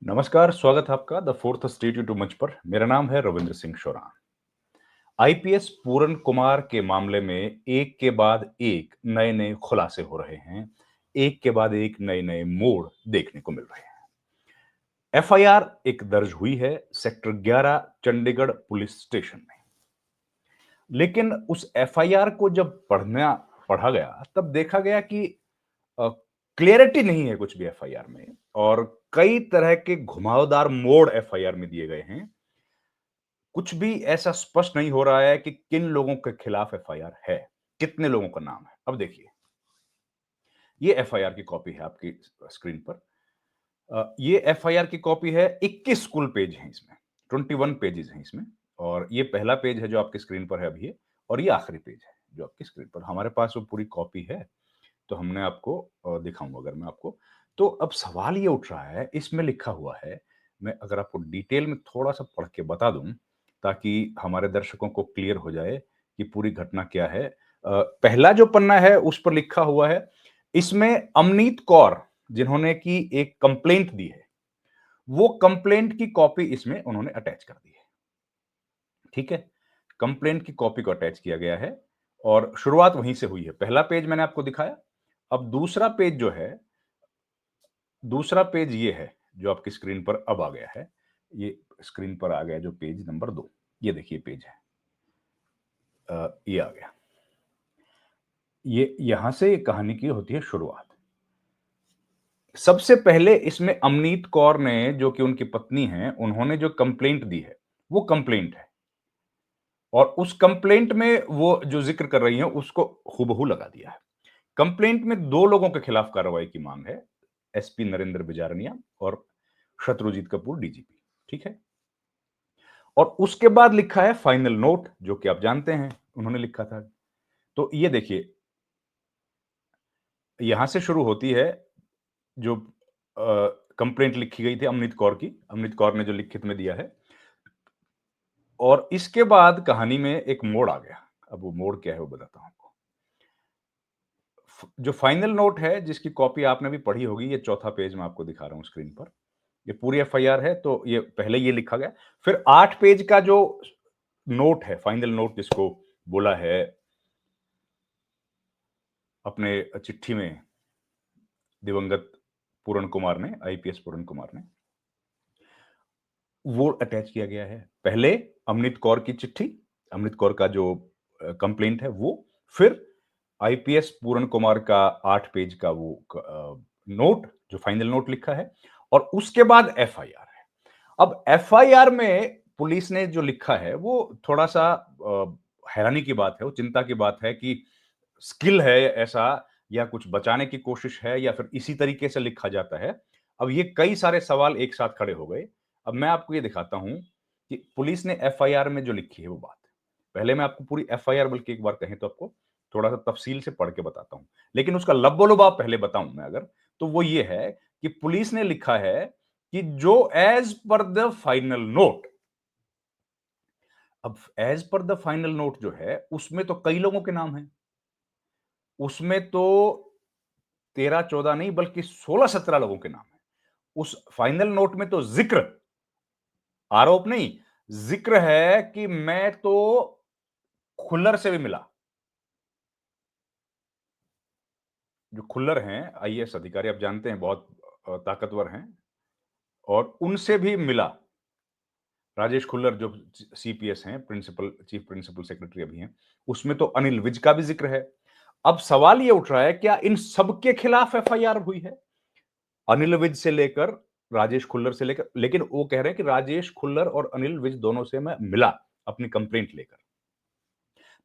नमस्कार, स्वागत है आपका द फोर्थ स्टेट यूट्यूब मंच पर। मेरा नाम है रविंद्र सिंह शोरान। आईपीएस पूरन कुमार के मामले में एक के बाद एक नए-नए खुलासे हो रहे हैं। एक के बाद एक नए-नए मोड़ देखने को मिल रहे हैं। एफआईआर एक दर्ज हुई है सेक्टर 11 चंडीगढ़ पुलिस स्टेशन में। लेकिन उस एफआईआर को जब पढ़ा गया, तब देखा गया कि अ, क्लैरिटी नहीं है कुछ भी एफआईआर में और कई तरह के घुमावदार मोड़ एफआईआर में दिए गए हैं। कुछ भी ऐसा स्पष्ट नहीं हो रहा है कि किन लोगों के खिलाफ एफआईआर है, कितने लोगों का नाम है। अब देखिए, ये एफआईआर की कॉपी है आपकी स्क्रीन पर। ये एफआईआर की कॉपी है, 21 कुल पेज हैं इसमें, 21 पेजेस हैं इसमें और ये पहला पेज है जो आपकी स्क्रीन पर है अभी और ये आखिरी पेज है जो आपकी स्क्रीन पर। हमारे पास वो पूरी कॉपी है, तो हमने आपको दिखाऊँगा अगर मैं आपको। तो अब सवाल ये उठ रहा है, इसमें लिखा हुआ है, मैं अगर आपको डिटेल में थोड़ा-सा पढ़ के बता दूँ, ताकि हमारे दर्शकों को क्लियर हो जाए कि पूरी घटना क्या है। पहला जो पन्ना है, उस पर लिखा हुआ है, इसमें अमनीत कौर जिन्होंने की एक कंप्लेंट दी है, वो कंप्लेंट की कॉपी इसमें उन्होंने अटैच कर दी है। ठीक है? कंप्लेंट की कॉपी को अटैच किया गया है और शुरुआत वहीं से हुई है। पहला पेज मैंने आपको दिखाया, अब दूसरा पेज जो है, दूसरा पेज ये है, जो आपकी स्क्रीन पर अब आ गया है। ये स्क्रीन पर आ गया जो पेज नंबर 2, ये देखिए पेज है। ये आ गया। ये यहां से कहानी की होती है शुरुआत। सबसे पहले इसमें अमनीत कौर ने, जो कि उनकी पत्नी हैं, उन्होंने जो कंप्लेंट दी है, वो कंप्लेंट है और उस कंप्लेंट में वो जो ज़िक्र कर रही हैं, उसको हूबहू लगा दिया है। कंप्लेंट में 2 लोगों के खिलाफ कार्रवाई की मांग है, एसपी नरेंद्र बिजारनिया और शत्रुजीत कपूर डीजीपी, ठीक है? और उसके बाद लिखा है फाइनल नोट, जो कि आप जानते हैं, उन्होंने लिखा था। तो ये देखिए, यहां से शुरू होती है जो कंप्लेंट लिखी गई थी अमनीत कौर की, अमनीत कौर ने जो लिखित में दिया है और इसके बाद कहानी में एक मोड़ आ गया। अब वो मोड़ क्या है, वो बताता हूं आपको। जो फाइनल नोट है, जिसकी कॉपी आपने भी पढ़ी होगी, ये चौथा पेज मैं आपको दिखा रहा हूं स्क्रीन पर। ये पूरी एफआईआर है, तो ये पहले ये लिखा गया, फिर 8 पेज का जो नोट है, फाइनल नोट जिसको बोला है, अपने चिट्ठी में दिवंगत पूरण कुमार ने, आईपीएस पूरण कुमार ने, वो अटैच किया गया है। पहले अमनीत कौर की चिट्ठी, अमनीत कौर का जो कंप्लेंट है वो, फिर आईपीएस पूरण कुमार का 8 पेज का वो नोट, जो फाइनल नोट लिखा है और उसके बाद एफआईआर है। अब एफआईआर में पुलिस ने जो लिखा है, वो थोड़ा-सा हैरानी की बात है, वो चिंता की बात है कि स्किल है ऐसा या कुछ बचाने की कोशिश है या फिर इसी तरीके से लिखा जाता है। अब ये कई सारे सवाल एक साथ खड़े हो गए। अब मैं आपको ये दिखाता हूं कि पुलिस ने एफआईआर में जो लिखी है वो बात। पहले मैं आपको पूरी एफआईआर, बल्कि एक बार कहें तो आपको थोड़ा सा तफसील से पढ़ के बताता हूं, लेकिन उसका लब्बो-लुबाब पहले बताऊं मैं अगर, तो वो ये है कि पुलिस ने लिखा है कि जो as per the final note, अब as per the final note जो है, उसमें तो कई लोगों के नाम हैं। उसमें तो 13-14 नहीं, बल्कि 16-17 लोगों के नाम है। उस फाइनल नोट में तो जिक्र, आरोप नहीं, जिक्र है कि मैं तो खुल्लर से भी मिला। जो खुल्लर हैं, आईएएस अधिकारी, आप जानते हैं, बहुत ताकतवर हैं और उनसे भी मिला। राजेश खुल्लर जो सीपीएस हैं, प्रिंसिपल चीफ प्रिंसिपल सेक्रेटरी अभी हैं, उसमें तो अनिल विज का भी जिक्र है। अब सवाल ये उठ रहा है, क्या इन सबके खिलाफ एफआईआर हुई है? अनिल विज से लेकर राजेश खुल्लर से लेकर, लेकिन वो कह रहे हैं कि राजेश खुल्लर और अनिल विज दोनों से मैं मिला अपनी कंप्लेंट लेकर।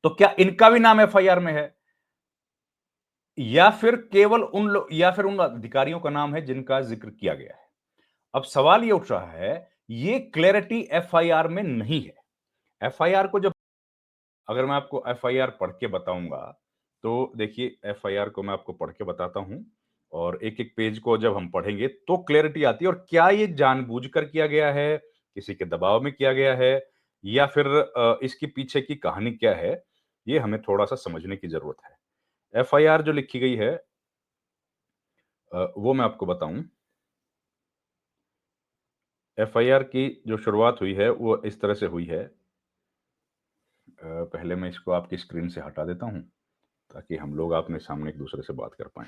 तो क्या इनका भी नाम एफआईआर में है या फिर केवल उन लोग, या फिर उन अधिकारियों का नाम है जिनका जिक्र किया गया है? अब सवाल ये उठ रहा है, ये क्लैरिटी एफआईआर में नहीं है। एफआईआर को जब, अगर मैं आपको एफआईआर पढ़ के बताऊंगा, तो देखिए एफआईआर को मैं आपको पढ़ के बताता हूं और एक एक पेज को जब हम पढ़ेंगे तो क्लैरिटी आती है और क्या ये जानबूझकर किया गया है, किसी के दबाव में किया गया है या फिर इसके पीछे की कहानी क्या है, ये हमें थोड़ा सा समझने की जरूरत है। एफआईआर जो लिखी गई है, वो मैं आपको बताऊं। एफआईआर की जो शुरुआत हुई है वो इस तरह से हुई है। पहले मैं इसको आपकी स्क्रीन से हटा देता हूँ ताकि हम लोग आमने सामने एक दूसरे से बात कर पाएं।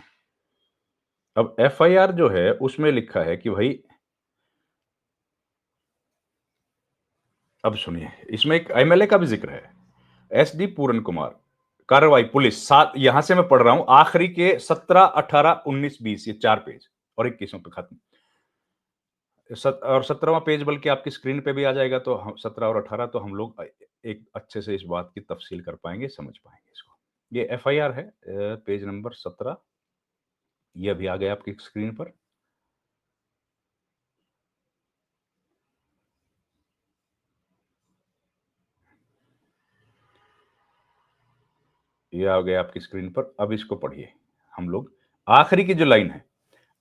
अब एफआईआर जो है उसमें लिखा है कि भाई, अब सुनिए, इसमें एक एमएलए का भी जिक्र है। एसडी पूरन कुमार, कार्रवाई पुलिस, सात, यहां से मैं पढ़ रहा हूं, आखिरी के 17, 18, 19, 20, ये 4 पेज और 21 पे खत्म। और 17वां पेज बल्कि आपकी स्क्रीन पे भी आ जाएगा, तो हम 17 और 18 तो हम लोग एक अच्छे से इस बात की तफसील कर पाएंगे, समझ पाएंगे इसको। ये एफआईआर है, पेज नंबर 17, ये अभी आ गया आपकी स्क्रीन पर। ये आ गया आपकी स्क्रीन पर। अब इसको पढ़िए हम लोग। आखिरी की जो लाइन है,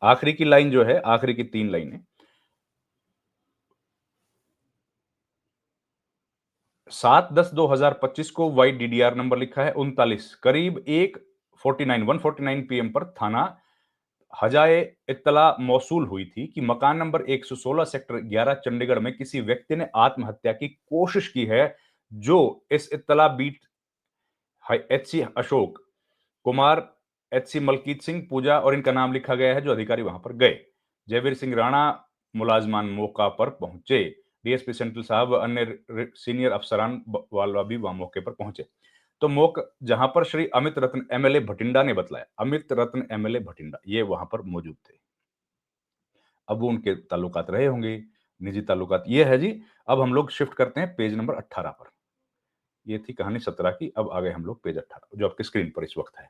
आखिरी की लाइन जो है, आखिरी की 3 लाइनें, 7/10/2025 को वाइड डीडीआर नंबर लिखा है 39, करीब 149 पीएम पर थाना हजाए इत्तला मौसूल हुई थी कि मकान नंबर 116 सेक्टर 11 चंडीगढ़ में किसी व्यक्ति ने आत्महत्या की कोशिश की है। जो इस इत्तला beat HC Ashok Kumar, HC Malkeet Singh, Pooja और इनका नाम लिखा गया है, जो अधिकारी वहां पर गए। जयवीर सिंह राणा मुलाजमान मौका पर पहुंचे। डीएसपी सेंट्रल साहब व अन्य सीनियर अफसरान वाला भी वहां मौके पर पहुंचे। तो जहां पर श्री अमित रत्न एमएलए भटिंडा ने बतलाया, अमित रत्न एमएलए भटिंडा ये वहां पर मौजूद थे। अब वो उनके ताल्लुकात रहे होंगे, निजी ताल्लुकात ये है जी। अब हम लोग शिफ्ट करते हैं पेज नंबर 18 पर। ये थी कहानी 17 की, अब आ गए हम लोग पेज 18 जो आपकी स्क्रीन पर इस वक्त है।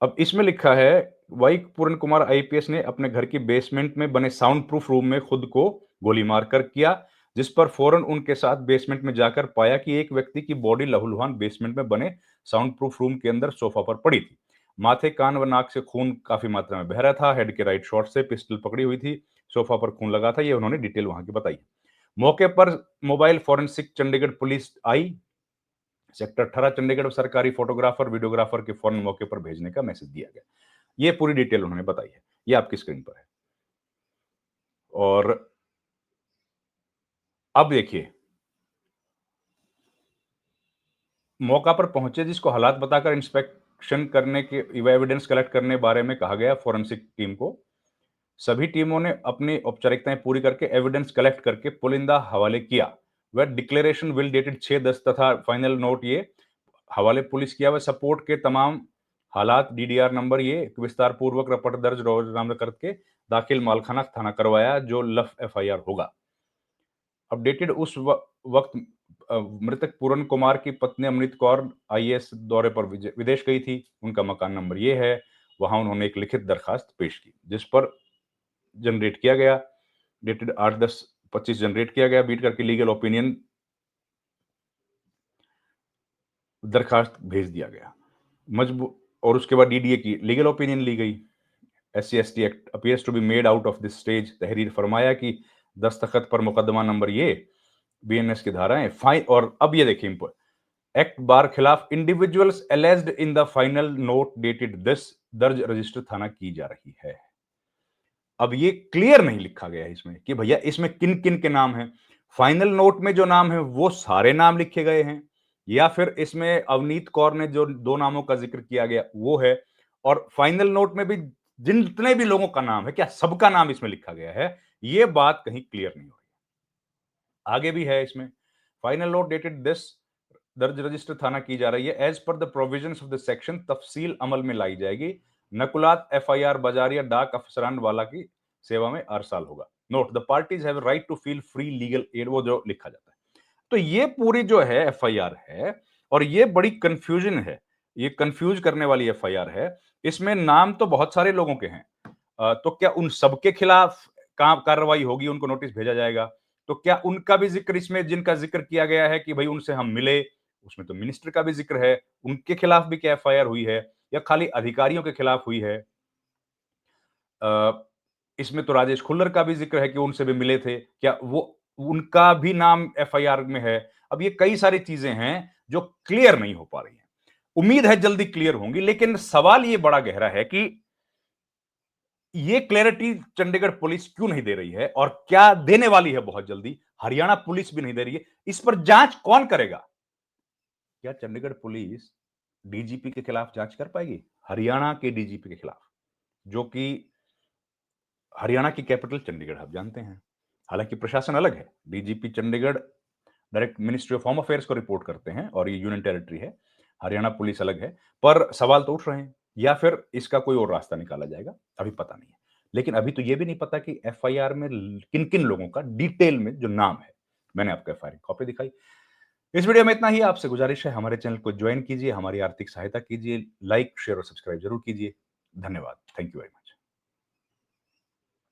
अब इसमें लिखा है, वाई पूरन कुमार आईपीएस ने अपने घर की बेसमेंट में बने साउंड प्रूफ रूम में खुद को गोली मारकर किया, जिस पर फौरन उनके साथ बेसमेंट में जाकर पाया कि एक व्यक्ति की बॉडी लहूलुहान बेसमेंट में बने साउंड प्रूफ रूम के अंदर सोफा पर पड़ी थी। माथे, कान व नाक से खून काफी मात्रा में बह रहा था। हेड के राइट शॉट से पिस्टल पकड़ी हुई थी। सोफा पर खून लगा था। ये उन्होंने डिटेल वहां की बताई। मौके पर मोबाइल फॉरेंसिक चंडीगढ़ पुलिस आई। सेक्टर 18 चंडीगढ़ सरकारी फोटोग्राफर वीडियोग्राफर के फौरन मौके पर भेजने का मैसेज दिया गया। ये पूरी डिटेल उन्होंने बताई है। ये आपकी स्क्रीन पर है। और अब देखिए, मौका पर पहुंचे जिसको हालात बताकर इंस्पेक्शन करने के एविडेंस कलेक्ट करने बारे में कहा गया फोरेंसिक टीम को। सभी टीमों ने अपनी औपचारिकताएं पूरी करके एविडेंस कलेक्ट करके पुलिंदा हवाले किया। वह डिक्लेरेशन विल डेटेड 6/10 तथा फाइनल नोट ये हवाले पुलिस किया। वह सपोर्ट के तमाम हालात डीडीआर नंबर ये विस्तार पूर्वक रपट दर्ज रोजनामा करके दाखिल मालखाना थाना करवाया, जो लफ एफआईआर होगा। अपडेटेड उस वक्त मृतक पूरन कुमार की पत्नी अमृत कौर आईएएस दौरे पर विदेश गई थी। उनका मकान नंबर ये है। वहां उन्होंने एक लिखित दरखास्त पेश की, जिस पर जनरेट किया गया, डेटेड 8/10/25 जनरेट किया गया, बीट करके लीगल ओपिनियन दरखास्त भेज दिया गया। मजबूर, और उसके बाद डीडीए की लीगल ओपिनियन ली गई। SC/ST act appears to be made out of this stage. तहरीर फरमाया कि दस्तखत पर मुकदमा नंबर ये बीएनएस की धाराएं फाइन। और अब ये देखिए, एक्ट बार खिलाफ individuals alleged in the final note dated this दर्ज रजिस्टर थाना की जा रही है। अब ये क्लियर नहीं लिखा गया है इसमें कि भैया इसमें किन किन के नाम हैं। फाइनल नोट में जो नाम है वो सारे नाम लिखे गए हैं, या फिर इसमें अवनीत कौर ने जो 2 नामों का जिक्र किया गया वो है। और फाइनल नोट में भी जितने भी लोगों का नाम है, क्या सबका नाम इसमें लिखा गया है? ये बात कहीं क्लियर नहीं हो रही। आगे भी है इसमें, फाइनल नोट डेटेड दिस दर्ज रजिस्टर थाना की जा रही है। As per the provisions of the section तफसील अमल में लाई जाएगी। नकुलात एफआईआर बाजारिया डाक अफसरान वाला की सेवा में अरसाल होगा। Note the parties have right to feel free legal aid, वो जो लिखा जाता है। तो ये पूरी जो है एफआईआर है, और ये बड़ी कंफ्यूजन है, ये कंफ्यूज करने वाली एफआईआर है। इसमें नाम तो बहुत सारे लोगों के हैं। तो क्या उन सबके खिलाफ कार्रवाई होगी, उनको नोटिस भेजा जाएगा? तो क्या उनका भी जिक्र इसमें, जिनका जिक्र किया गया है कि भाई उनसे हम मिले, उसमें तो मिनिस्टर का भी जिक्र है, उनके खिलाफ भी क्या एफआईआर हुई है, या खाली अधिकारियों के खिलाफ हुई है? इसमें तो राजेश खुल्लर का भी जिक्र है कि उनसे भी मिले थे, क्या वो उनका भी नाम एफआईआर में है? अब ये कई सारी चीजें हैं जो क्लियर नहीं हो पा रही हैं। उम्मीद है जल्दी क्लियर होंगी, लेकिन सवाल ये बड़ा गहरा है कि ये क्लैरिटी चंडीगढ़ पुलिस क्यों नहीं दे रही है और क्या देने वाली है बहुत जल्दी? हरियाणा पुलिस भी नहीं दे रही है। इस पर जांच कौन करेगा? क्या चंडीगढ़ पुलिस डीजीपी के खिलाफ जांच कर पाएगी? हरियाणा के डीजीपी के खिलाफ, जो कि हरियाणा की कैपिटल चंडीगढ़ आप जानते हैं। हालांकि प्रशासन अलग है। DGP Chandigarh direct ministry of home affairs को रिपोर्ट करते हैं और ये यूनियन टेरिटरी है। हरियाणा पुलिस अलग है। पर सवाल तो उठ रहे हैं, या फिर इसका कोई और रास्ता निकाला जाएगा, अभी पता नहीं है। लेकिन अभी तो ये भी नहीं पता कि एफआईआर में किन किन लोगों का डिटेल में जो नाम है। मैंने आपको एफआईआर कॉपी दिखाई। इस वीडियो में इतना ही। आपसे गुजारिश है, हमारे चैनल को ज्वाइन कीजिए, हमारी आर्थिक सहायता कीजिए, लाइक शेयर और सब्सक्राइब जरूर कीजिए। धन्यवाद। Thank you very much.